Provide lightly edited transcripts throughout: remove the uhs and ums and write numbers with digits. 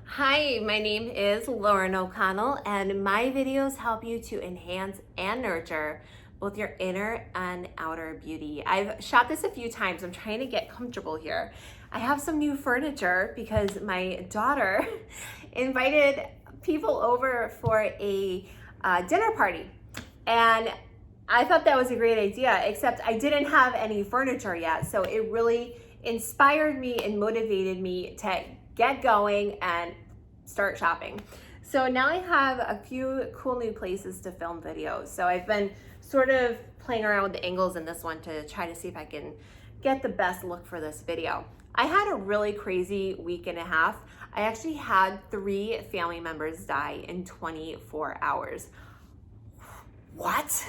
Hi, my name is Lauren O'Connell, and my videos help you to enhance and nurture both your inner and outer beauty. I've shot this a few times. I'm trying to get comfortable here. I have some new furniture because my daughter invited people over for a dinner party, and I thought that was a great idea, except I didn't have any furniture yet, so it really inspired me and motivated me to get going and start shopping. So now I have a few cool new places to film videos. So I've been sort of playing around with the angles in this one to try to see if I can get the best look for this video. I had a really crazy week and a half. I actually had 3 family members die in 24 hours. What?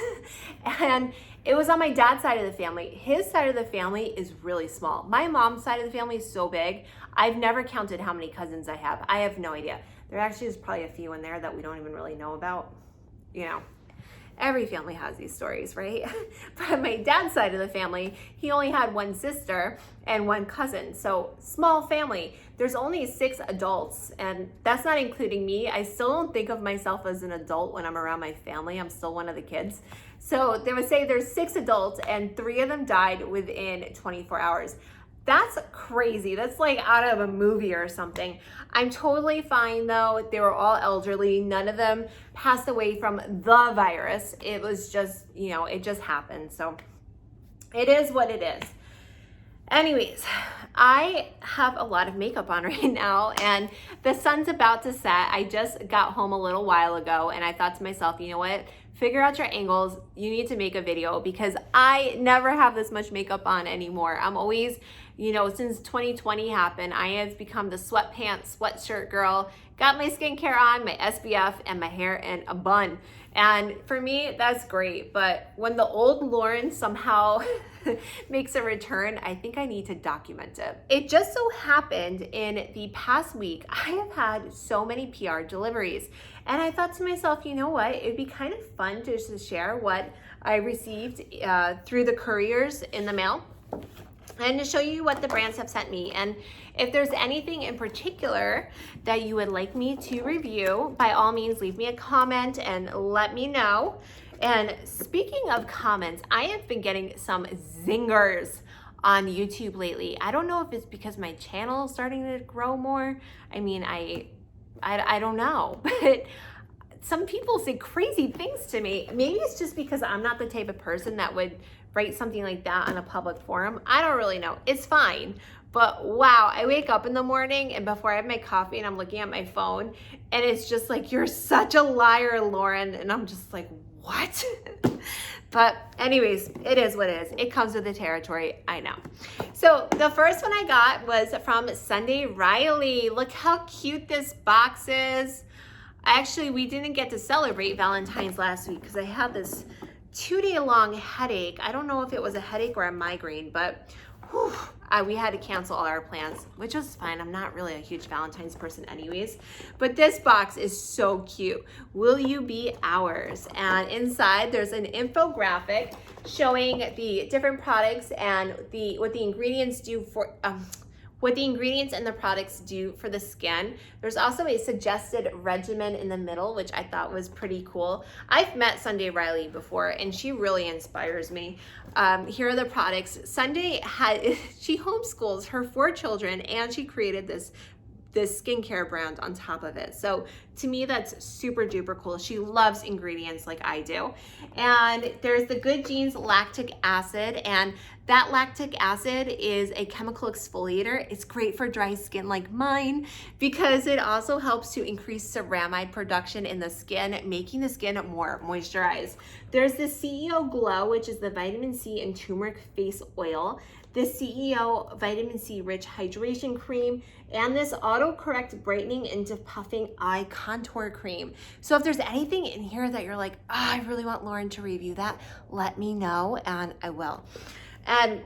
And it was on my dad's side of the family. His side of the family is really small. My mom's side of the family is so big. I've never counted how many cousins I have. I have no idea. There actually is probably a few in there that we don't even really know about. You know, every family has these stories, right? But on my dad's side of the family, he only had 1 sister and 1 cousin. So small family. There's only 6 adults, and that's not including me. I still don't think of myself as an adult when I'm around my family. I'm still one of the kids. So they would say there's 6 adults and 3 of them died within 24 hours. That's crazy. That's like out of a movie or something. I'm totally fine though. They were all elderly. None of them passed away from the virus. It was just, it just happened. So it is what it is. Anyways, I have a lot of makeup on right now and the sun's about to set. I just got home a little while ago and I thought to myself, you know what? Figure out your angles. You need to make a video because I never have this much makeup on anymore. I'm always, since 2020 happened, I have become the sweatpants, sweatshirt girl, got my skincare on, my SPF, and my hair in a bun. And for me, that's great. But when the old Lauren somehow makes a return, I think I need to document it. It just so happened in the past week, I have had so many PR deliveries. And I thought to myself, you know what? It'd be kind of fun to just share what I received through the couriers in the mail and to show you what the brands have sent me. And if there's anything in particular that you would like me to review, by all means, leave me a comment and let me know. And speaking of comments, I have been getting some zingers on YouTube lately. I don't know if it's because my channel is starting to grow more. I mean, I don't know, but some people say crazy things to me. Maybe it's just because I'm not the type of person that would write something like that on a public forum. I don't really know. It's fine. But wow, I wake up in the morning and before I have my coffee and I'm looking at my phone and it's just like, you're such a liar, Lauren. And I'm just like, what? But anyways, it is what it is. It comes with the territory, I know. So the first one I got was from Sunday Riley. Look how cute this box is. Actually, we didn't get to celebrate Valentine's last week because I had this 2-day-long headache. I don't know if it was a headache or a migraine, but whew, we had to cancel all our plans, which was fine. I'm not really a huge Valentine's person anyways, but this box is so cute. Will you be ours? And inside there's an infographic showing the different products and what the ingredients do for what the ingredients and the products do for the skin. There's also a suggested regimen in the middle, which I thought was pretty cool. I've met Sunday Riley before and she really inspires me. Here are the products. Sunday she homeschools her 4 children and she created this skincare brand on top of it. So to me, that's super duper cool. She loves ingredients like I do. And there's the Good Genes lactic acid, and that lactic acid is a chemical exfoliator. It's great for dry skin like mine because it also helps to increase ceramide production in the skin, making the skin more moisturized. There's the CEO Glow, which is the vitamin C and turmeric face oil, the CEO Vitamin C Rich Hydration Cream, and this autocorrect brightening and depuffing eye contour cream. So if there's anything in here that you're like, I really want Lauren to review that, let me know and I will. And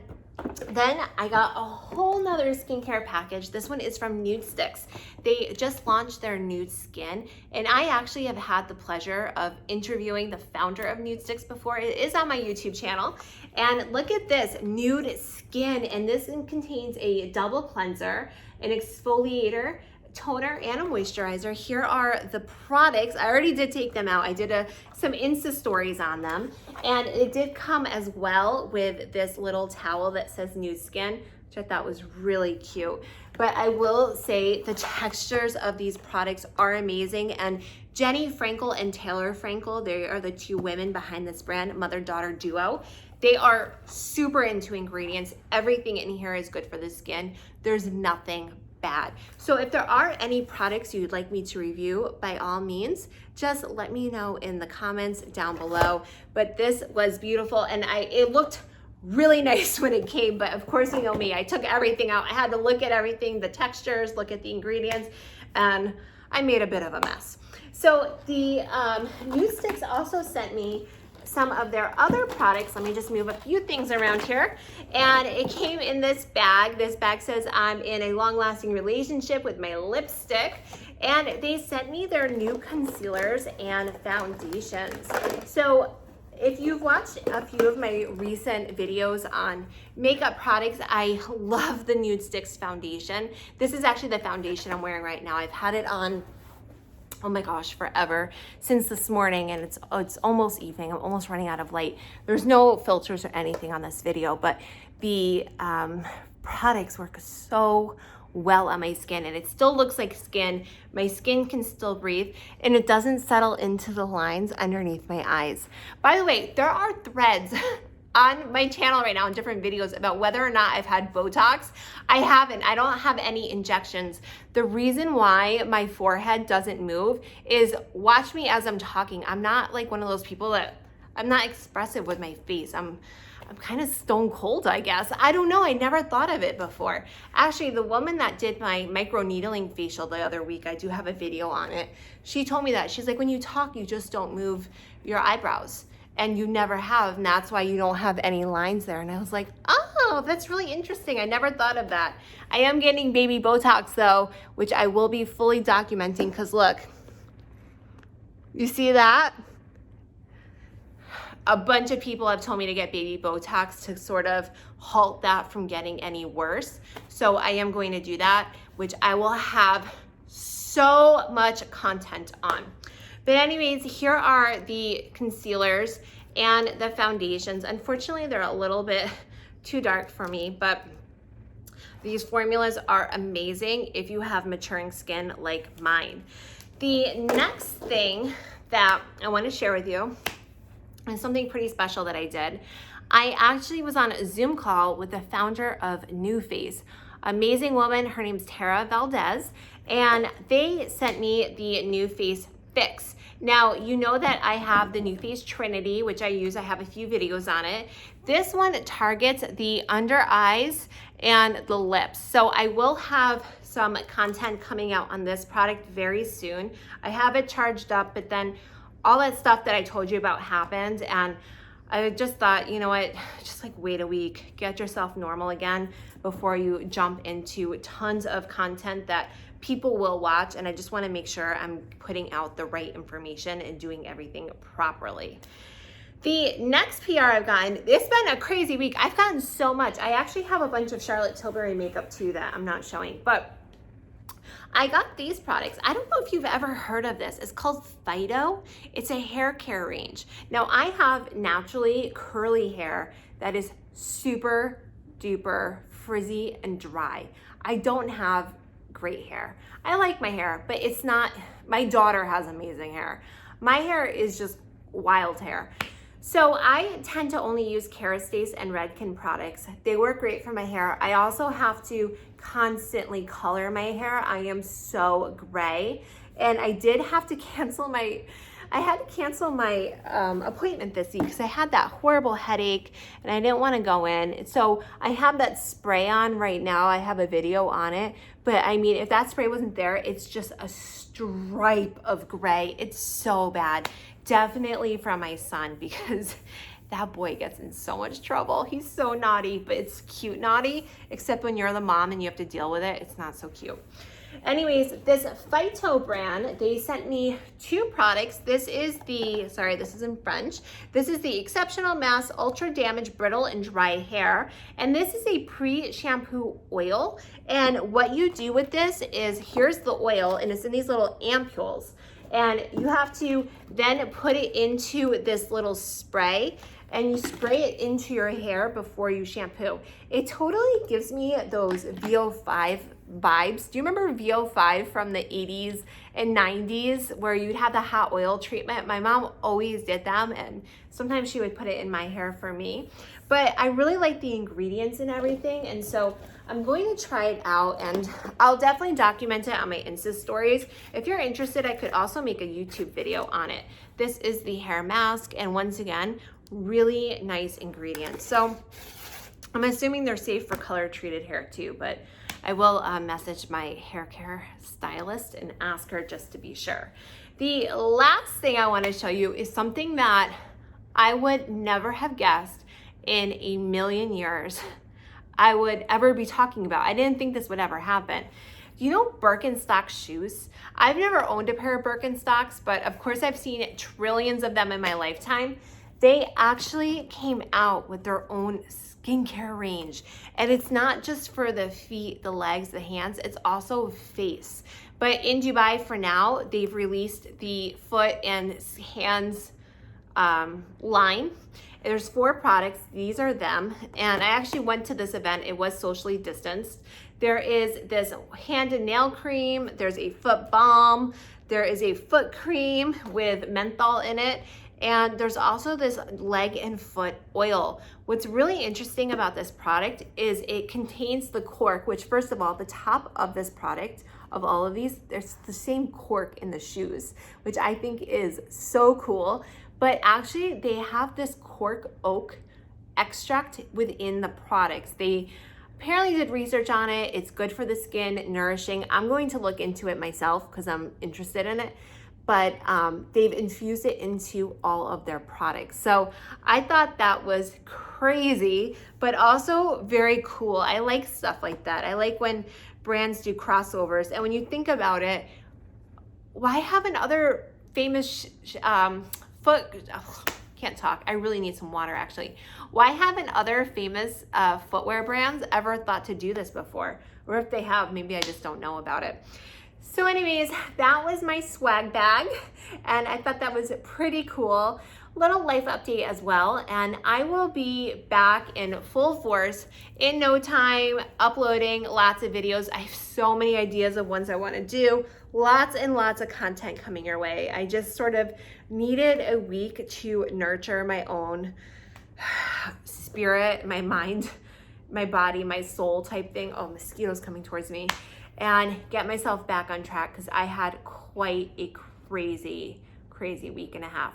then I got a whole nother skincare package. This one is from Nudestix. They just launched their Nude Skin, and I actually have had the pleasure of interviewing the founder of Nudestix before. It is on my YouTube channel. And look at this, Nude Skin, and this contains a double cleanser, an exfoliator, toner and a moisturizer. Here are the products. I already did take them out. I did some Insta stories on them, and it did come as well with this little towel that says New Skin, which I thought was really cute. But I will say the textures of these products are amazing, and Jenny Frankel and Taylor Frankel, they are the two women behind this brand, mother-daughter duo. They are super into ingredients. Everything in here is good for the skin. There's nothing bad. So if there are any products you'd like me to review, by all means, just let me know in the comments down below. But this was beautiful, and it looked really nice when it came, but of course, you know me, I took everything out. I had to look at everything, the textures, look at the ingredients, and I made a bit of a mess. So the Nudestix also sent me some of their other products. Let me just move a few things around here. And it came in this bag. This bag says I'm in a long-lasting relationship with my lipstick. And they sent me their new concealers and foundations. So if you've watched a few of my recent videos on makeup products, I love the Nudestix foundation. This is actually the foundation I'm wearing right now. I've had it on, oh my gosh, forever, since this morning, and it's almost evening. I'm almost running out of light. There's no filters or anything on this video, but the products work so well on my skin, and it still looks like skin. My skin can still breathe, and it doesn't settle into the lines underneath my eyes. By the way, there are threads on my channel right now in different videos about whether or not I've had Botox. I haven't. I don't have any injections. The reason why my forehead doesn't move is, watch me as I'm talking. I'm not like one of those people that, I'm not expressive with my face. I'm kind of stone cold, I guess. I don't know. I never thought of it before. Actually, the woman that did my micro needling facial the other week, I do have a video on it. She told me that. She's like, when you talk, you just don't move your eyebrows. And you never have, and that's why you don't have any lines there. And I was like, oh, that's really interesting. I never thought of that. I am getting baby Botox though, which I will be fully documenting, because look, you see that? A bunch of people have told me to get baby Botox to sort of halt that from getting any worse. So I am going to do that, which I will have so much content on. But anyways, here are the concealers and the foundations. Unfortunately, they're a little bit too dark for me, but these formulas are amazing if you have maturing skin like mine. The next thing that I want to share with you is something pretty special that I did. I actually was on a Zoom call with the founder of NuFace. Amazing woman, her name's Tara Valdez, and they sent me the NuFace Fix. Now, you know that I have the NuFace Trinity, which I use. I have a few videos on it. This one targets the under eyes and the lips. So I will have some content coming out on this product very soon. I have it charged up, but then all that stuff that I told you about happened, and I just thought, you know what, just like wait a week, get yourself normal again before you jump into tons of content that people will watch. And I just want to make sure I'm putting out the right information and doing everything properly. The next PR I've gotten, it's been a crazy week. I've gotten so much. I actually have a bunch of Charlotte Tilbury makeup too that I'm not showing, but I got these products. I don't know if you've ever heard of this. It's called Phyto. It's a hair care range. Now, I have naturally curly hair that is super duper frizzy and dry. I don't have great hair. I like my hair, but it's not, my daughter has amazing hair. My hair is just wild hair. So I tend to only use Kerastase and Redken products. They work great for my hair. I also have to constantly color my hair. I am so gray, and I did have to cancel my appointment this week because I had that horrible headache and I didn't want to go in. So I have that spray on right now. I have a video on it, but I mean, if that spray wasn't there, it's just a stripe of gray. It's so bad. Definitely from my son, because that boy gets in so much trouble. He's so naughty, but it's cute naughty, except when you're the mom and you have to deal with it, it's not so cute. Anyways, this Phyto brand, they sent me 2 products. This is the, sorry, this is in French. This is the Exceptional Mass Ultra Damage Brittle and Dry Hair. And this is a pre-shampoo oil. And what you do with this is, here's the oil, and it's in these little ampules. And you have to then put it into this little spray, and you spray it into your hair before you shampoo. It totally gives me those VO5 vibes. Do you remember VO5 from the 80s and 90s where you'd have the hot oil treatment? My mom always did them, and sometimes she would put it in my hair for me. But I really like the ingredients and everything, and so I'm going to try it out, and I'll definitely document it on my Insta stories. If you're interested, I could also make a YouTube video on it. This is the hair mask, and once again, really nice ingredients. So I'm assuming they're safe for color treated hair too, but I will message my hair care stylist and ask her just to be sure. The last thing I want to show you is something that I would never have guessed in a million years I would ever be talking about. I didn't think this would ever happen. You know Birkenstock shoes? I've never owned a pair of Birkenstocks, but of course I've seen trillions of them in my lifetime. They actually came out with their own skincare range. And it's not just for the feet, the legs, the hands, it's also face. But in Dubai for now, they've released the foot and hands line. There's 4 products, these are them. And I actually went to this event, it was socially distanced. There is this hand and nail cream, there's a foot balm, there is a foot cream with menthol in it, and there's also this leg and foot oil. What's really interesting about this product is it contains the cork, which first of all, the top of this product, of all of these, there's the same cork in the shoes, which I think is so cool. But actually they have this cork oak extract within the products. They apparently did research on it. It's good for the skin, nourishing. I'm going to look into it myself because I'm interested in it. But they've infused it into all of their products. So I thought that was crazy, but also very cool. I like stuff like that. I like when brands do crossovers. And when you think about it, why haven't other famous can't talk. I really need some water actually. Why haven't other famous footwear brands ever thought to do this before? Or if they have, maybe I just don't know about it. So anyways, that was my swag bag, and I thought that was pretty cool. Little life update as well, and I will be back in full force in no time, uploading lots of videos. I have so many ideas of ones I want to do, lots and lots of content coming your way. I just sort of needed a week to nurture my own spirit, my mind, my body, my soul type thing. Oh, mosquitoes coming towards me. And get myself back on track because I had quite a crazy week and a half.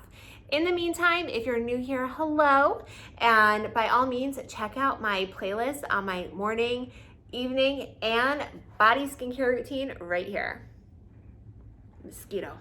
In the meantime, if you're new here, hello. And by all means, check out my playlist on my morning, evening, and body skincare routine right here. Mosquito.